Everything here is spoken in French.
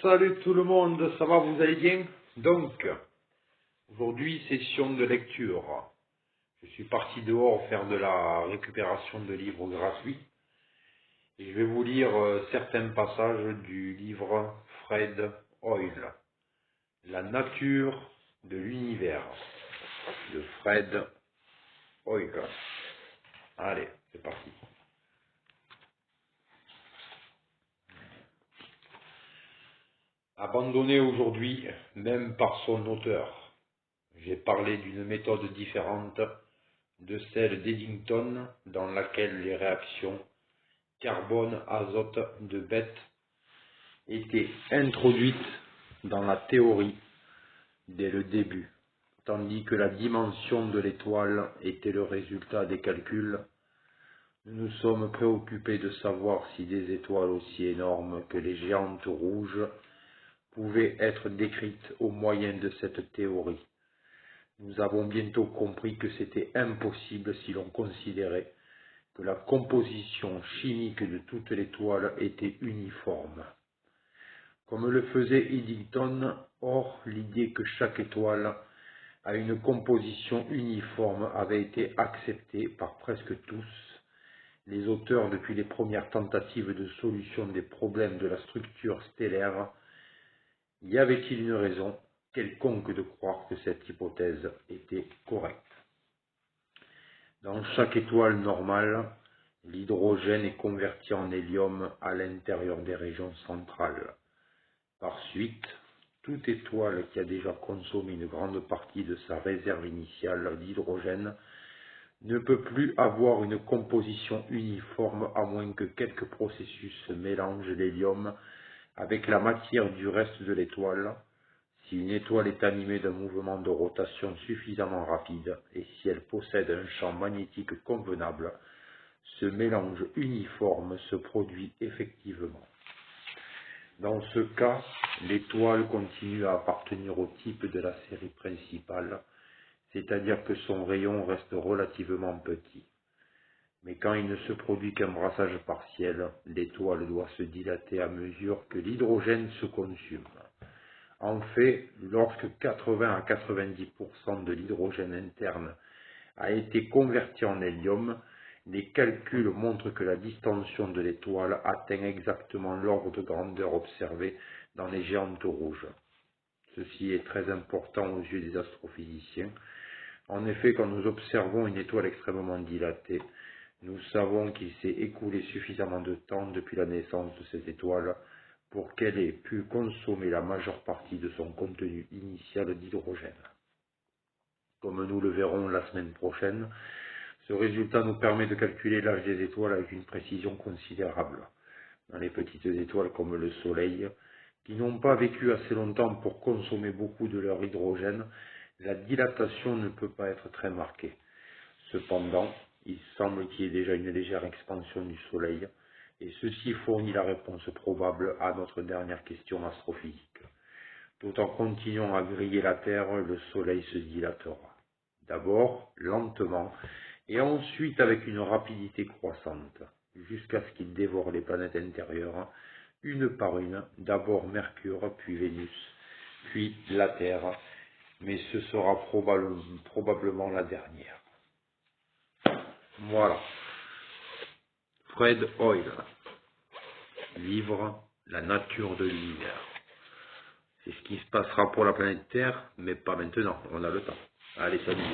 Salut tout le monde, ça va, vous allez bien? Donc, aujourd'hui, session de lecture. Je suis parti dehors faire de la récupération de livres gratuits. Et je vais vous lire certains passages du livre Fred Hoyle, La nature de l'univers, de Fred Hoyle. Allez, c'est parti. Abandonné aujourd'hui, même par son auteur. J'ai parlé d'une méthode différente de celle d'Eddington dans laquelle les réactions carbone-azote de Bethe étaient introduites dans la théorie dès le début, tandis que la dimension de l'étoile était le résultat des calculs. Nous nous sommes préoccupés de savoir si des étoiles aussi énormes que les géantes rouges pouvaient être décrites au moyen de cette théorie. Nous avons bientôt compris que c'était impossible si l'on considérait que la composition chimique de toute l'étoile était uniforme. Comme le faisait Eddington, or l'idée que chaque étoile a une composition uniforme avait été acceptée par presque tous les auteurs depuis les premières tentatives de solution des problèmes de la structure stellaire. Y avait-il une raison quelconque de croire que cette hypothèse était correcte? Dans chaque étoile normale, l'hydrogène est converti en hélium à l'intérieur des régions centrales. Par suite, toute étoile qui a déjà consommé une grande partie de sa réserve initiale d'hydrogène ne peut plus avoir une composition uniforme à moins que quelques processus mélangent l'hélium avec la matière du reste de l'étoile. Si une étoile est animée d'un mouvement de rotation suffisamment rapide et si elle possède un champ magnétique convenable, ce mélange uniforme se produit effectivement. Dans ce cas, l'étoile continue à appartenir au type de la série principale, c'est-à-dire que son rayon reste relativement petit. Mais quand il ne se produit qu'un brassage partiel, l'étoile doit se dilater à mesure que l'hydrogène se consume. En fait, lorsque 80 à 90% de l'hydrogène interne a été converti en hélium, les calculs montrent que la distension de l'étoile atteint exactement l'ordre de grandeur observé dans les géantes rouges. Ceci est très important aux yeux des astrophysiciens. En effet, quand nous observons une étoile extrêmement dilatée, nous savons qu'il s'est écoulé suffisamment de temps depuis la naissance de cette étoile pour qu'elle ait pu consommer la majeure partie de son contenu initial d'hydrogène. Comme nous le verrons la semaine prochaine, ce résultat nous permet de calculer l'âge des étoiles avec une précision considérable. Dans les petites étoiles comme le Soleil, qui n'ont pas vécu assez longtemps pour consommer beaucoup de leur hydrogène, la dilatation ne peut pas être très marquée. Cependant, il semble qu'il y ait déjà une légère expansion du Soleil, et ceci fournit la réponse probable à notre dernière question astrophysique. Tout en continuant à griller la Terre, le Soleil se dilatera. D'abord, lentement, et ensuite avec une rapidité croissante, jusqu'à ce qu'il dévore les planètes intérieures, une par une, d'abord Mercure, puis Vénus, puis la Terre, mais ce sera probablement la dernière. Voilà. Fred Hoyle, livre La nature de l'univers. C'est ce qui se passera pour la planète Terre, mais pas maintenant, on a le temps. Allez, salut.